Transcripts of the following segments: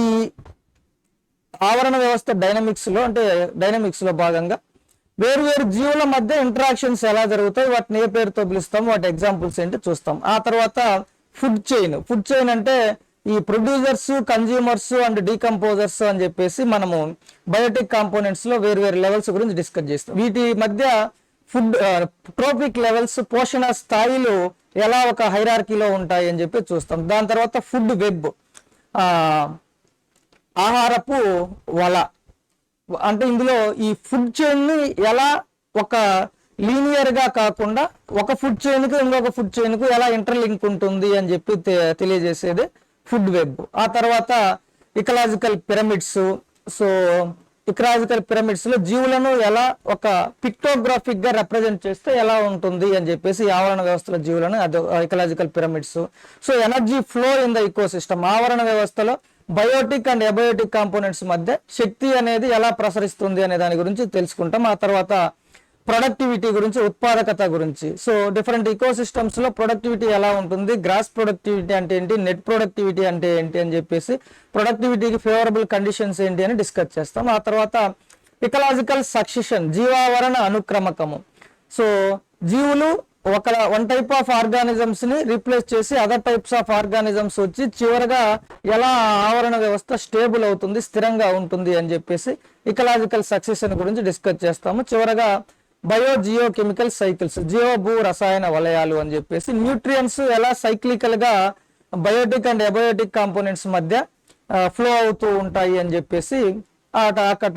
ఈ ఆవరణ వ్యవస్థ డైనమిక్స్ లో భాగంగా వేరు జీవుల మధ్య ఇంటరాక్షన్స్ ఎలా జరుగుతాయి, వాటిని ఏ పేరుతో పిలుస్తాం, వాటి ఎగ్జాంపుల్స్ ఏంటి చూస్తాం. ఆ తర్వాత ఫుడ్ చైన్ అంటే ఈ ప్రొడ్యూసర్స్, కన్జ్యూమర్స్ అండ్ డీకంపోజర్స్ అని చెప్పేసి మనము బయోటిక్ కాంపోనెంట్స్ లో వేరు లెవెల్స్ గురించి డిస్కస్ చేస్తాం. వీటి మధ్య ఫుడ్ ట్రోపిక్ లెవెల్స్, పోషణ స్థాయిలు ఎలా ఒక హైరార్కీలో ఉంటాయి అని చెప్పి చూస్తాం. దాని తర్వాత ఫుడ్ వెబ్, ఆహారపు వల, అంటే ఇందులో ఈ ఫుడ్ చైన్ ని ఎలా ఒక లీనియర్ గా కాకుండా ఒక ఫుడ్ చైన్ కు ఇంకొక ఫుడ్ చైన్ కు ఎలా ఇంటర్లింక్ ఉంటుంది అని చెప్పి తెలియజేసేది ఫుడ్ వెబ్. ఆ తర్వాత ecological pyramids. So ecological pyramids లో జీవులను ఎలా ఒక పిక్టోగ్రాఫిక్ గా రిప్రజెంట్ చేస్తే ఎలా ఉంటుంది అని చెప్పేసి ఆవరణ వ్యవస్థలో జీవులను, అది ecological pyramids. So energy flow in the ecosystem, ఆవరణ వ్యవస్థలో బయోటిక్ అండ్ ఎబయోటిక్ కాంపోనెంట్స్ మధ్య శక్తి అనేది ఎలా ప్రసరిస్తుంది అనే దాని గురించి తెలుసుకుంటాం. ఆ తర్వాత ప్రొడక్టివిటీ గురించి, ఉత్పాదకత గురించి. సో డిఫరెంట్ ఈకోసిస్టమ్స్ లో ప్రొడక్టివిటీ ఎలా ఉంటుంది, గ్రాస్ ప్రొడక్టివిటీ అంటే ఏంటి, నెట్ ప్రొడక్టివిటీ అంటే ఏంటి అని చెప్పేసి, ప్రొడక్టివిటీకి ఫేవరబుల్ కండిషన్స్ ఏంటి అని డిస్కస్ చేస్తాం. ఆ తర్వాత ఇకలాజికల్ సక్సెషన్, జీవావరణ అనుక్రమకము. సో జీవులు వన్ టైప్ ఆఫ్ ఆర్గానిజమ్స్ ని రీప్లేస్ చేసి అదర్ టైప్స్ ఆఫ్ ఆర్గానిజమ్స్ వచ్చి చివరగా ఎలా ఆవరణ వ్యవస్థ స్టేబుల్ అవుతుంది, స్థిరంగా ఉంటుంది అని చెప్పేసి ఇకలాజికల్ సక్సెషన్ గురించి డిస్కస్ చేస్తాము. చివరగా జియో కెమికల్ సైకిల్స్, భూ రసాయన వలయాలు అని చెప్పేసి న్యూట్రియన్స్ ఎలా సైక్లికల్ గా బయోటిక్ అండ్ ఎబయోటిక్ కాంపోనెంట్స్ మధ్య ఫ్లో అవుతూ ఉంటాయి అని చెప్పేసి ఆ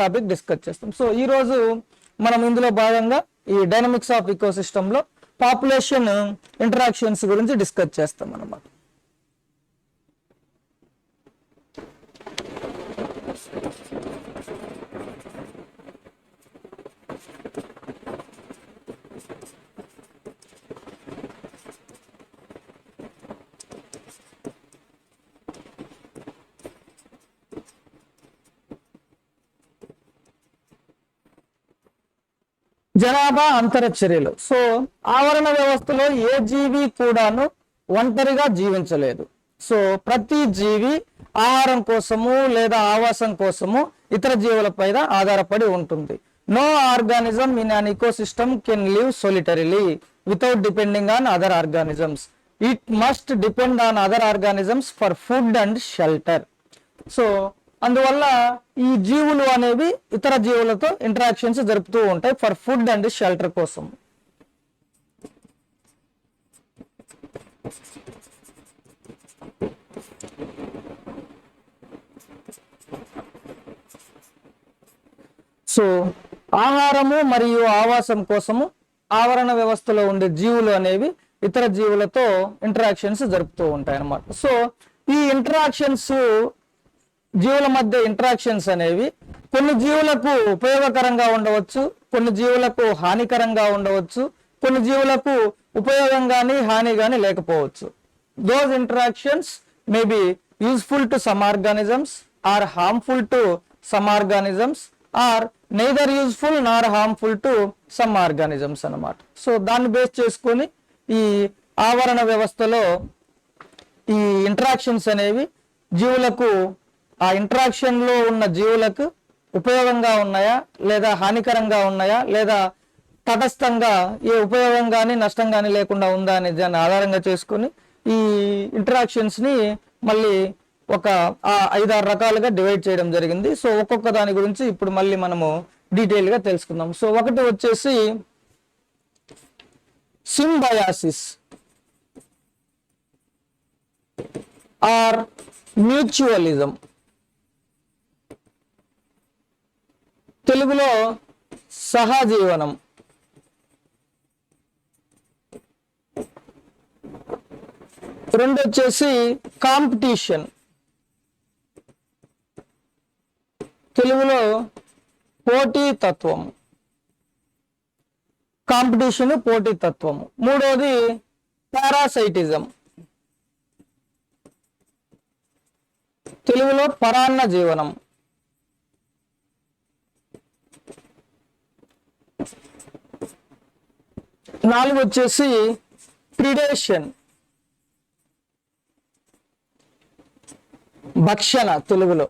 టాపిక్ డిస్కస్ చేస్తాం. సో ఈ రోజు మనం ఇందులో భాగంగా ఈ డైనమిక్స్ ఆఫ్ ఈకోసిస్టమ్ లో పాపులేషన్ ఇంటరాక్షన్స్ గురించి డిస్కస్ చేస్తాం అన్నమాట. జనాభా అంతర చర్యలు. సో ఆవరణ వ్యవస్థలో ఏ జీవి కూడాను ఒంటరిగా జీవించలేదు. సో ప్రతి జీవి ఆహారం కోసము లేదా ఆవాసం కోసము ఇతర జీవులపైన ఆధారపడి ఉంటుంది. No organism in an ecosystem can live solitarily without depending on other organisms. It must depend on other organisms for food and shelter. So అందువల్ల ఈ జీవులు అనేవి ఇతర జీవులతో ఇంటరాక్షన్స్ జరుపుతూ ఉంటాయి ఫర్ ఫుడ్ అండ్ షెల్టర్ కోసం. సో ఆహారము మరియు ఆవాసం కోసము ఆవరణ వ్యవస్థలో ఉండే జీవులు అనేవి ఇతర జీవులతో ఇంటరాక్షన్స్ జరుపుతూ ఉంటాయి అన్నమాట. సో ఈ ఇంటరాక్షన్స్, జీవుల మధ్య ఇంటరాక్షన్స్ అనేవి కొన్ని జీవులకు ఉపయోగకరంగా ఉండవచ్చు, కొన్ని జీవులకు హానికరంగా ఉండవచ్చు, కొన్ని జీవులకు ఉపయోగం కానీ హాని కానీ లేకపోవచ్చు. Those interactions may be useful to some organisms or harmful to some organisms or neither useful nor harmful to some organisms అన్నమాట. సో దాన్ని బేస్ చేసుకొని ఈ ఆవరణ వ్యవస్థలో ఈ ఇంటరాక్షన్స్ అనేవి జీవులకు, ఆ ఇంటరాక్షన్ లో ఉన్న జీవులకు ఉపయోగంగా ఉన్నాయా లేదా హానికరంగా ఉన్నాయా లేదా తటస్థంగా ఏ ఉపయోగం కానీ నష్టం కానీ లేకుండా ఉందా అనే దాన్ని ఆధారంగా చేసుకుని ఈ ఇంటరాక్షన్స్ ని మళ్ళీ ఒక 5-6 రకాలుగా డివైడ్ చేయడం జరిగింది. సో ఒక్కొక్క దాని గురించి ఇప్పుడు మళ్ళీ మనము డీటెయిల్ గా తెలుసుకుందాం. సో ఒకటి వచ్చేసి సింబయాసిస్ ఆర్ మ్యూచువలిజం, తెలుగులో సహజీవనం. రెండు వచ్చేసి కాంపిటీషన్, తెలుగులో పోటీతత్వం. కాంపిటీషన్, పోటీతత్వము. మూడోది పారాసైటిజం, తెలుగులో పరాన్న జీవనం. నాలుగు వచ్చేసి ప్రిడేషన్, భక్షణ తెలుగులో.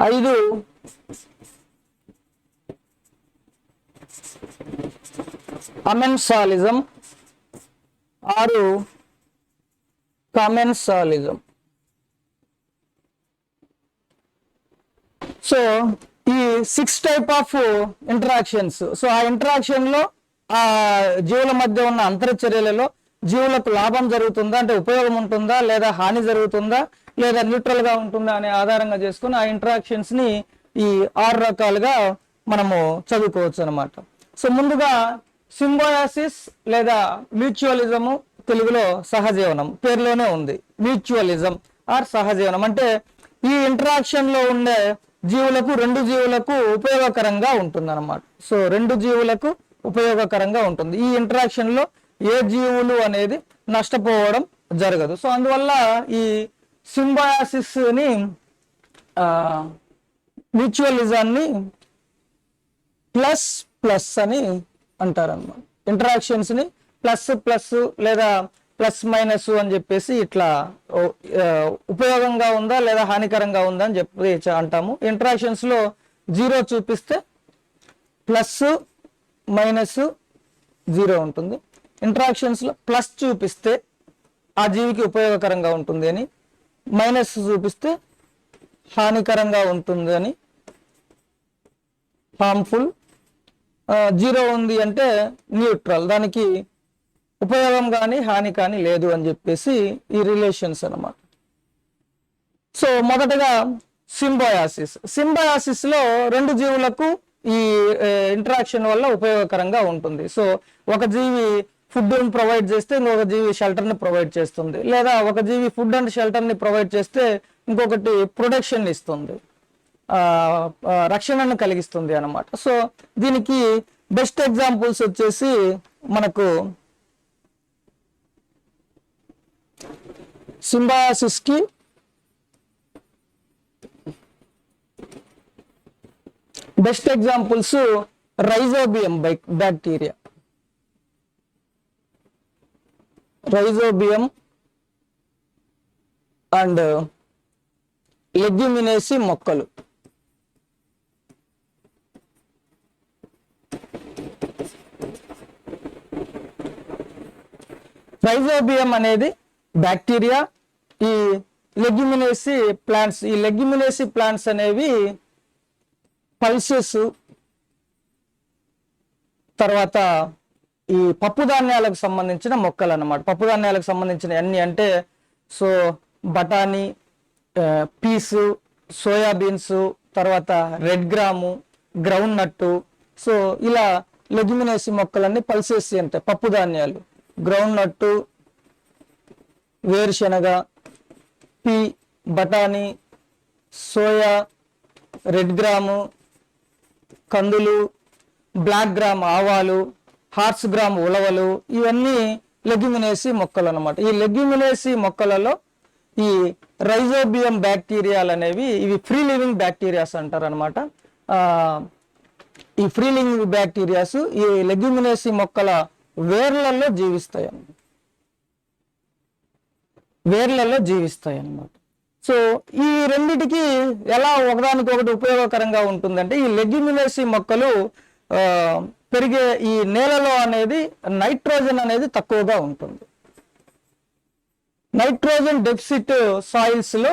5 అమెన్సాలిజం. 6 కామెన్సాలిజం. సో ఈ 6 టైప్ ఆఫ్ ఇంటరాక్షన్స్. సో ఆ ఇంటరాక్షన్ లో ఆ జీవుల మధ్య ఉన్న అంతర్చర్యలలో జీవులకు లాభం జరుగుతుందా, అంటే ఉపయోగం ఉంటుందా, లేదా హాని జరుగుతుందా, లేదా న్యూట్రల్ గా ఉంటుందా అనే ఆధారంగా చేసుకుని ఆ ఇంటరాక్షన్స్ ని ఈ 6 రకాలుగా మనము చదువుకోవచ్చు అనమాట. సో ముందుగా సింబయాసిస్ లేదా మ్యూచువలిజము, తెలుగులో సహజీవనం, పేరులోనే ఉంది మ్యూచువలిజం ఆర్ సహజీవనం. అంటే ఈ ఇంటరాక్షన్ లో ఉండే జీవులకు, 2 జీవులకు ఉపయోగకరంగా ఉంటుంది అనమాట. సో 2 జీవులకు ఉపయోగకరంగా ఉంటుంది. ఈ ఇంటరాక్షన్ లో ఏ జీవులు అనేది నష్టపోవడం జరగదు. సో అందువల్ల ఈ సింబయాసిస్ ని, మ్యూచువలిజాన్ని ప్లస్ ప్లస్ అని అంటారన్నమాట. ఇంటరాక్షన్స్ ని ప్లస్ ప్లస్ లేదా ప్లస్ మైనస్ అని చెప్పేసి ఇట్లా ఉపయోగంగా ఉందా లేదా హానికరంగా ఉందా అని చెప్పి అంటాము. ఇంటరాక్షన్స్ లో 0 చూపిస్తే ప్లస్ మైనస్ 0 ఉంటుంది. ఇంటరాక్షన్స్ లో ప్లస్ చూపిస్తే ఆ జీవికి ఉపయోగకరంగా ఉంటుంది అని, మైనస్ చూపిస్తే హానికరంగా ఉంటుంది అని, హార్మ్ఫుల్. 0 ఉంది అంటే న్యూట్రల్, దానికి ఉపయోగం కానీ హాని కానీ లేదు అని చెప్పేసి ఈ రిలేషన్స్ అన్నమాట. సో మొదటగా సింబయాసిస్. సింబయాసిస్ లో 2 జీవులకు ఈ ఇంటరాక్షన్ వల్ల ఉపయోగకరంగా ఉంటుంది. సో ఒక జీవి ఫుడ్ ప్రొవైడ్ చేస్తే ఇంకొక జీవి షెల్టర్ ని ప్రొవైడ్ చేస్తుంది, లేదా ఒక జీవి ఫుడ్ అండ్ షెల్టర్ ని ప్రొవైడ్ చేస్తే ఇంకొకటి ప్రొటెక్షన్ ఇస్తుంది, రక్షణను కలిగిస్తుంది అన్నమాట. సో దీనికి బెస్ట్ ఎగ్జాంపుల్స్ వచ్చేసి మనకు సింబయాసిస్ కి best examples rhizobium bacteria, rhizobium and Leguminosae మొక్కలు. రైజోబియం అనేది బ్యాక్టీరియా, ఈ లెగ్యుమినేసి ప్లాంట్స్. ఈ లెగ్యుమినేసి ప్లాంట్స్ అనేవి పల్సెస్, తర్వాత ఈ పప్పు ధాన్యాలకు సంబంధించిన మొక్కలు అన్నమాట. పప్పు ధాన్యాలకు సంబంధించిన అన్ని అంటే సో బఠానీ, పీసు, సోయాబీన్స్, తర్వాత రెడ్ గ్రాము, గ్రౌండ్ నట్టు. సో ఇలా లెగ్యుమినేసి మొక్కలన్నీ పల్సెస్ అంటే పప్పు ధాన్యాలు. గ్రౌండ్ నట్టు, వేరుశనగ, పీ, బఠానీ, సోయా, రెడ్ గ్రాము, కందులు, బ్లాక్ గ్రామ్ ఆవాలు, హార్స్ గ్రామ్ ఉలవలు, ఇవన్నీ లెగ్యుమినేసి మొక్కలు అన్నమాట. ఈ లెగ్యుమినేసి మొక్కలలో ఈ రైజోబియం బ్యాక్టీరియాలు అనేవి ఇవి ఫ్రీ లివింగ్ బ్యాక్టీరియాస్ అంటారు అనమాట. ఈ ఫ్రీ లివింగ్ బ్యాక్టీరియాస్ ఈ లెగ్యుమినేసి మొక్కల వేర్లలో జీవిస్తాయి అన్నమాట. వేర్లలో జీవిస్తాయి అన్నమాట. సో ఈ రెండిటికి ఎలా ఒకదానికొకటి ఉపయోగకరంగా ఉంటుందంటే, ఈ లెగ్యుమినేసి మొక్కలు పెరిగే ఈ నేలలో అనేది నైట్రోజన్ అనేది తక్కువగా ఉంటుంది. నైట్రోజన్ డెఫిసిట్ సాయిల్స్ లో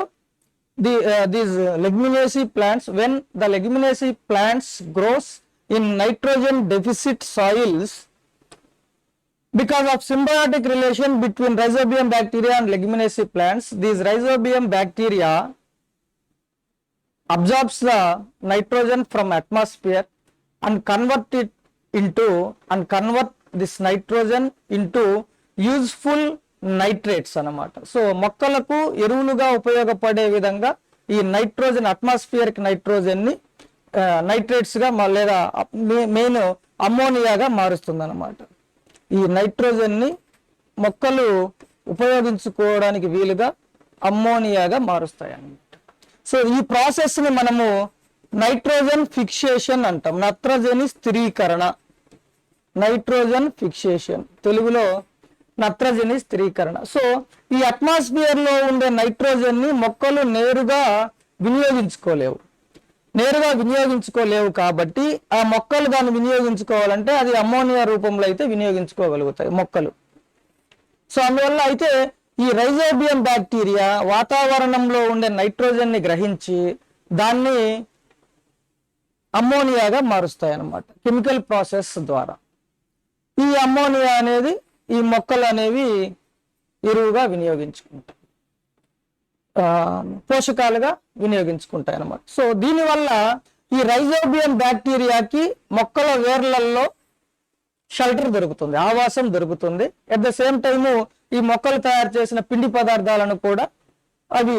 these leguminaceous plants, when the leguminaceous plants grows in nitrogen deficit soils, because of symbiotic relation between rhizobium bacteria and leguminaceous plants, these rhizobium bacteria absorbs the nitrogen from atmosphere and convert this nitrogen into useful nitrates అన్నమాట. So మొక్కలకు ఎరువులుగా ఉపయోగపడే విధంగా ఈ nitrogen, atmospheric nitrogen ని nitrates గా లేదా main అమ్మోనియాగా మారుస్తుంది అన్నమాట. ఈ నైట్రోజన్ ని మొక్కలు ఉపయోగించుకోవడానికి వీలుగా అమ్మోనియాగా మారుస్తాయి అన్నమాట. సో ఈ ప్రాసెస్ ని మనము నైట్రోజన్ ఫిక్సేషన్ అంటాం. నత్రజని స్థిరీకరణ, నైట్రోజన్ ఫిక్సేషన్, తెలుగులో నత్రజని స్థిరీకరణ. సో ఈ అట్మాస్ఫియర్ లో ఉండే నైట్రోజన్ ని మొక్కలు నేరుగా వినియోగించుకోలేవు కాబట్టి ఆ మొక్కలు దాన్ని వినియోగించుకోవాలంటే అది అమ్మోనియా రూపంలో అయితే వినియోగించుకోగలుగుతాయి మొక్కలు. సో అందువల్ల అయితే ఈ రైజోబియం బ్యాక్టీరియా వాతావరణంలో ఉండే నైట్రోజన్ ని గ్రహించి దాన్ని అమ్మోనియాగా మారుస్తాయి అన్నమాట కెమికల్ ప్రాసెస్ ద్వారా. ఈ అమ్మోనియా అనేది ఈ మొక్కలు అనేవి ఎరువుగా వినియోగించుకుంటాయి, పోషకాలుగా వినియోగించుకుంటాయి అన్నమాట. సో దీనివల్ల ఈ రైజోబియం బ్యాక్టీరియాకి మొక్కల వేర్లల్లో షెల్టర్ దొరుకుతుంది, ఆవాసం దొరుకుతుంది. అట్ ద సేమ్ టైము ఈ మొక్కలు తయారు చేసిన పిండి పదార్థాలను కూడా అవి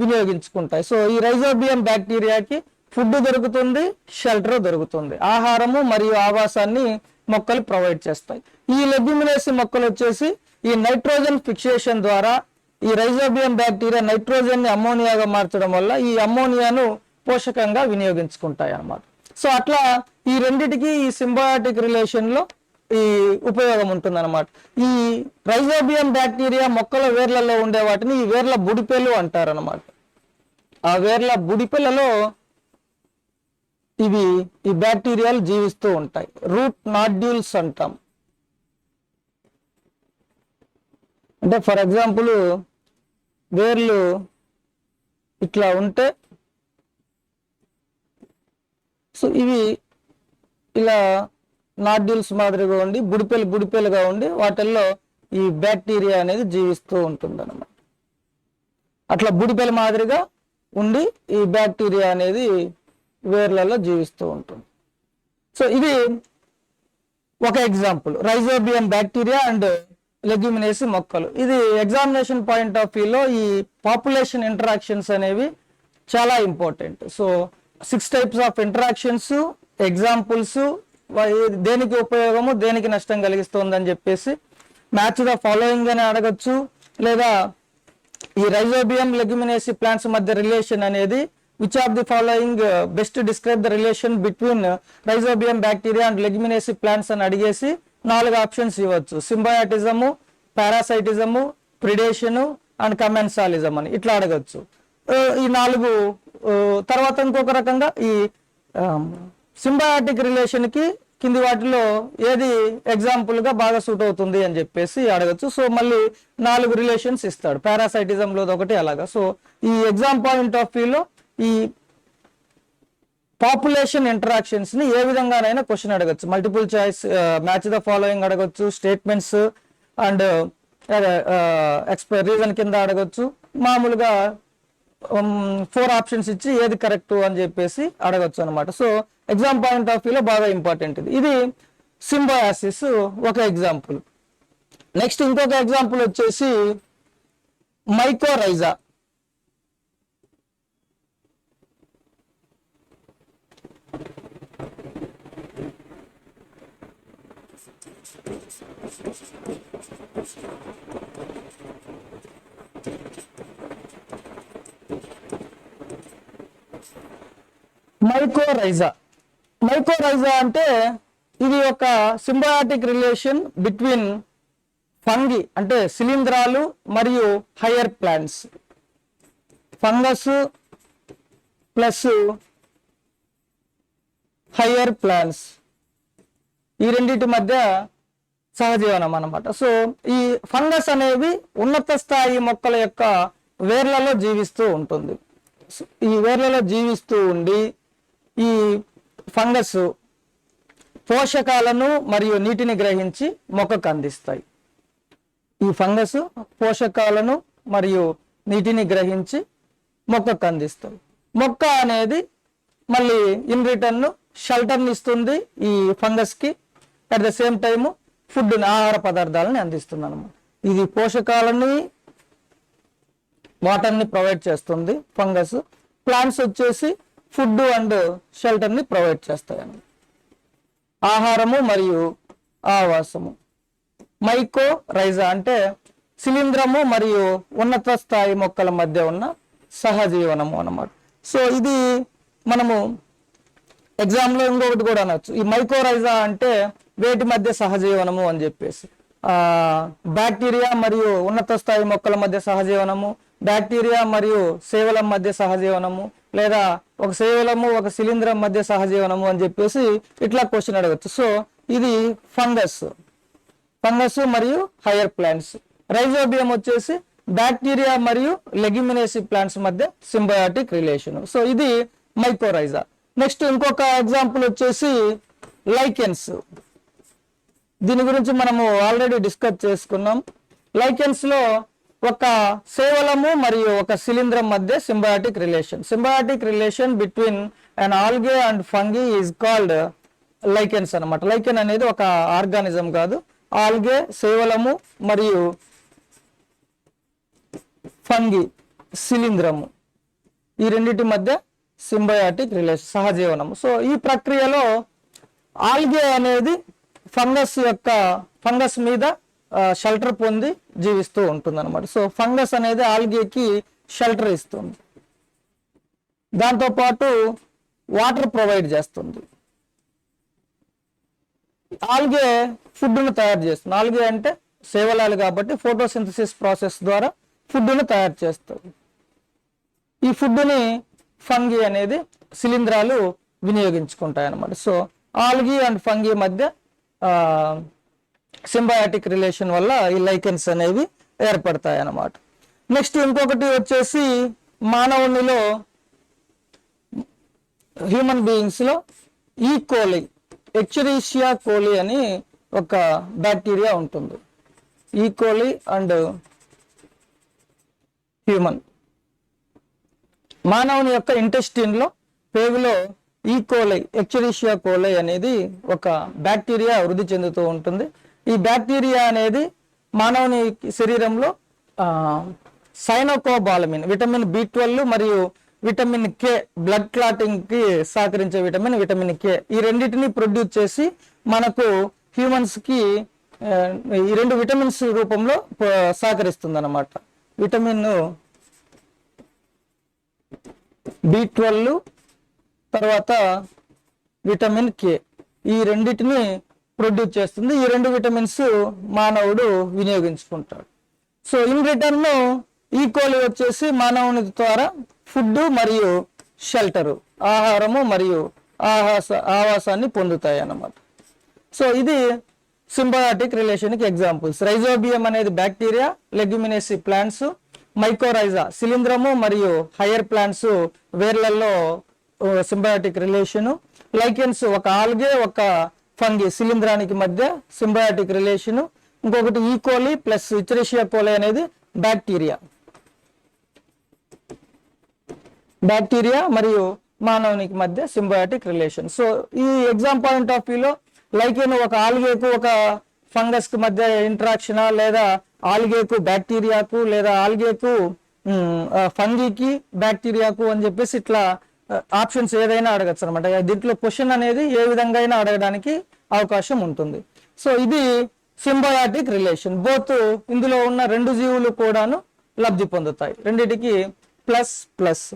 వినియోగించుకుంటాయి. సో ఈ రైజోబియం బ్యాక్టీరియాకి ఫుడ్ దొరుకుతుంది, షెల్టర్ దొరుకుతుంది, ఆహారము మరియు ఆవాసాన్ని మొక్కలు ప్రొవైడ్ చేస్తాయి. ఈ లెగ్యుమినేసి మొక్కలు వచ్చేసి ఈ నైట్రోజన్ ఫిక్సేషన్ ద్వారా ఈ రైజోబియం బ్యాక్టీరియా నైట్రోజన్ ని అమ్మోనియాగా మార్చడం వల్ల ఈ అమ్మోనియాను పోషకంగా వినియోగించుకుంటాయి అన్నమాట. సో అట్లా ఈ రెండిటికి ఈ సింబయాటిక్ రిలేషన్ లో ఈ ఉపయోగం ఉంటుంది అనమాట. ఈ రైజోబియం బ్యాక్టీరియా మొక్కల వేర్లలో ఉండే వాటిని ఈ వేర్ల బుడిపెలు అంటారు అనమాట. ఆ వేర్ల బుడిపెలలో ఇవి ఈ బ్యాక్టీరియాలు జీవిస్తూ ఉంటాయి. రూట్ నాడ్యూల్స్ అంటాం. అంటే ఫర్ ఎగ్జాంపుల్ వేర్లు ఇట్లా ఉంటే సో ఇవి ఇలా నాడ్యూల్స్ మాదిరిగా ఉండి బుడిపెలుగా ఉండి వాటిల్లో ఈ బ్యాక్టీరియా అనేది జీవిస్తూ ఉంటుంది అన్నమాట. అట్లా బుడిపెల మాదిరిగా ఉండి ఈ బ్యాక్టీరియా అనేది వేర్లలో జీవిస్తూ ఉంటుంది. సో ఇది ఒక example rhizobium bacteria and Leguminosae మొక్కలు. ఇది ఎగ్జామినేషన్ పాయింట్ ఆఫ్ వ్యూలో ఈ పాపులేషన్ ఇంటరాక్షన్స్ అనేవి చాలా important. So 6 types of interactions, examples, దేనికి ఉపయోగము దేనికి నష్టం కలిగిస్తుందని చెప్పేసి మ్యాచ్ ద ఫాలోయింగ్ అని అడగచ్చు, లేదా ఈ రైజోబియం లెగ్యుమినేసి ప్లాంట్స్ మధ్య రిలేషన్ అనేది which of the following best describe the relation between rhizobium bacteria and Leguminosae plants అని అడిగేసి 4 ఆప్షన్స్ ఇవ్వచ్చు. సింబయాటిజము, పారాసైటిజము, ప్రిడేషను అండ్ కమెన్సాలిజం అని ఇట్లా అడగచ్చు. ఈ 4 తర్వాత ఇంకొక రకంగా ఈ సింబయాటిక్ రిలేషన్ కి కింది వాటిలో ఏది ఎగ్జాంపుల్ గా బాగా సూట్ అవుతుంది అని చెప్పేసి అడగచ్చు. సో మళ్ళీ 4 రిలేషన్స్ ఇస్తాడు, పారాసైటిజం లో ఒకటి అలాగా. సో ఈ ఎగ్జామ్ పాయింట్ ఆఫ్ వ్యూలో ఈ పాపులేషన్ ఇంటరాక్షన్స్ ని ఏ విధంగానైనా క్వశ్చన్ అడగచ్చు. Multiple choice, match the following అడగచ్చు, స్టేట్మెంట్స్ అండ్ రీజన్ కింద అడగచ్చు. మామూలుగా 4 ఆప్షన్స్ ఇచ్చి ఏది కరెక్ట్ అని చెప్పేసి అడగచ్చు అనమాట. సో ఎగ్జామ్ పాయింట్ ఆఫ్ వ్యూలో బాగా ఇంపార్టెంట్ ఇది సింబయాసిస్ ఒక ఎగ్జాంపుల్. నెక్స్ట్ ఇంకొక ఎగ్జాంపుల్ వచ్చేసి మైకోరైజా. మైకోరైజా అంటే ఇది ఒక సింబయాటిక్ రిలేషన్ బిట్వీన్ ఫంగి అంటే శిలీంధ్రాలు మరియు higher plants. Fungus plus hire plants ఈ రెండింటి మధ్య సహజీవనం అన్నమాట. సో ఈ ఫంగస్ అనేవి ఉన్నత స్థాయి మొక్కల యొక్క వేర్లలో జీవిస్తూ ఉంటుంది. ఈ వేర్లలో జీవిస్తూ ఉండి ఈ ఫంగస్ పోషకాలను మరియు నీటిని గ్రహించి మొక్కకు అందిస్తాయి. ఈ ఫంగస్ పోషకాలను మరియు నీటిని గ్రహించి మొక్కకు అందిస్తాయి. మొక్క అనేది మళ్ళీ ఇన్ రిటర్న్ షెల్టర్ని ఇస్తుంది ఈ ఫంగస్ కి. అట్ ద సేమ్ టైము ఫుడ్ని, ఆహార పదార్థాలని అందిస్తుంది అన్నమాట. ఇది పోషకాలని వాటర్ని ప్రొవైడ్ చేస్తుంది ఫంగస్. ప్లాంట్స్ వచ్చేసి ఫుడ్ అండ్ షెల్టర్ని ప్రొవైడ్ చేస్తాయి అన్నమాట. ఆహారము మరియు ఆవాసము. మైకోరైజా అంటే శిలీంధ్రము మరియు ఉన్నత స్థాయి మొక్కల మధ్య ఉన్న సహజీవనము అన్నమాట. సో ఇది మనము ఎగ్జామ్లో ఇంకొకటి కూడా అనొచ్చు. ఈ మైకోరైజా అంటే వేటి మధ్య సహజీవనము అని చెప్పేసి. బ్యాక్టీరియా మరియు ఉన్నత స్థాయి మొక్కల మధ్య సహజీవనము, బ్యాక్టీరియా మరియు సేవలం మధ్య సహజీవనము, లేదా ఒక సేవలము ఒక శిలీంధ్రం మధ్య సహజీవనము అని చెప్పేసి ఇట్లా క్వశ్చన్ అడగచ్చు. సో ఇది ఫంగస్ మరియు హైయర్ ప్లాంట్స్. రైజోబియం వచ్చేసి బ్యాక్టీరియా మరియు లెగ్యుమినేసి ప్లాంట్స్ మధ్య సింబయాటిక్ రిలేషన్. సో ఇది మైకోరైజా. నెక్స్ట్ ఇంకొక ఎగ్జాంపుల్ వచ్చేసి లైకెన్స్. దీని గురించి మనము ఆల్రెడీ డిస్కస్ చేసుకున్నాం. లైకెన్స్ లో ఒక సేవలము మరియు ఒక శిలీంధ్రం మధ్య symbiotic relation between an algae and fungi is called lichens అన్నమాట. లైకెన్ అనేది ఒక ఆర్గానిజం కాదు, ఆల్గే, సేవలము మరియు ఫంగి, శిలీంధ్రము, ఈ రెండింటి మధ్య సింబయాటిక్ రిలేషన్, సహజీవనము. సో ఈ ప్రక్రియలో ఆల్గే అనేది ఫంగస్ మీద షెల్టర్ పొంది జీవిస్తూ ఉంటుంది అనమాట. సో ఫంగస్ అనేది ఆల్గేకి షెల్టర్ ఇస్తుంది, దాంతోపాటు వాటర్ ప్రొవైడ్ చేస్తుంది. ఆల్గే ఫుడ్ను తయారు చేస్తుంది. ఆల్గే అంటే సేవలాలు కాబట్టి ఫోటోసింథసిస్ ప్రాసెస్ ద్వారా ఫుడ్ను తయారు చేస్తుంది. ఈ ఫుడ్ని ఫంగి అనేది శిలీంధ్రాలు వినియోగించుకుంటాయి అన్నమాట. సో ఆల్గి అండ్ ఫంగి మధ్య సింబయాటిక్ రిలేషన్ వల్ల ఈ లైకెన్స్ అనేవి ఏర్పడతాయి అన్నమాట. నెక్స్ట్ ఇంకొకటి వచ్చేసి మానవునిలో, హ్యూమన్ బీయింగ్స్ లో ఈకోలి, ఎచ్చెరీషియా కోలి అని ఒక బ్యాక్టీరియా ఉంటుంది. ఈకోలి అండ్ హ్యూమన్, మానవుని యొక్క ఇంటెస్టిన్ లో, పేగులో ఈకోలై, ఎచ్చెరీషియా కోలై అనేది ఒక బ్యాక్టీరియా వృద్ధి చెందుతూ ఉంటుంది. ఈ బ్యాక్టీరియా అనేది మానవుని శరీరంలో సైనోకోబాలమిన్, విటమిన్ B12 మరియు విటమిన్ K, బ్లడ్ క్లాటింగ్ కి సహకరించే విటమిన్ K, ఈ రెండింటిని ప్రొడ్యూస్ చేసి మనకు హ్యూమన్స్ కి ఈ రెండు విటమిన్స్ రూపంలో సహకరిస్తుంది అన్నమాట. విటమిన్ B12 తర్వాత విటమిన్ K, ఈ రెండింటిని ప్రొడ్యూస్ చేస్తుంది. ఈ రెండు విటమిన్స్ మానవుడు వినియోగించుకుంటాడు. సో ఇన్ రిటర్న్ ఈకోలి వచ్చేసి మానవుని ద్వారా ఫుడ్ మరియు షెల్టరు, ఆహారము మరియు ఆవాసాన్ని పొందుతాయి అన్నమాట. సో ఇది సింబయాటిక్ రిలేషన్కి ఎగ్జాంపుల్స్. రైజోబియం అనేది బ్యాక్టీరియా, లెగ్యుమినేసి ప్లాంట్స్, మైకోరైజా శిలీంధ్రము మరియు హైయర్ ప్లాంట్స్ వేర్లలో సింబయాటిక్ రిలేషను, లైకెన్స్ ఒక ఆల్గే ఒక ఫంగి శిలీంధ్రానికి మధ్య సింబయాటిక్ రిలేషను, ఇంకొకటి ఈకోలి ప్లస్ ఎచ్చెరీషియా కోలై అనేది బ్యాక్టీరియా మరియు మానవునికి మధ్య సింబయాటిక్ రిలేషన్. సో ఈ ఎగ్జామ్ పాయింట్ ఆఫ్ వ్యూలో లైకెన్ ఒక ఆల్గేకు ఒక ఫంగస్ కు మధ్య ఇంటరాక్షనా, లేదా ఆల్గేకు బ్యాక్టీరియాకు, లేదా ఆల్గేకు ఫంగికి బ్యాక్టీరియాకు అని చెప్పేసి ఇట్లా ఆప్షన్స్ ఏదైనా అడగచ్చు అనమాట. దీంట్లో క్వశ్చన్ అనేది ఏ విధంగా అయినా అడగడానికి అవకాశం ఉంటుంది. సో ఇది సింబయాటిక్ రిలేషన్. బోత్ ఇందులో ఉన్న రెండు జీవులు కూడాను లబ్ధి పొందుతాయి, రెండిటికి ప్లస్ ప్లస్.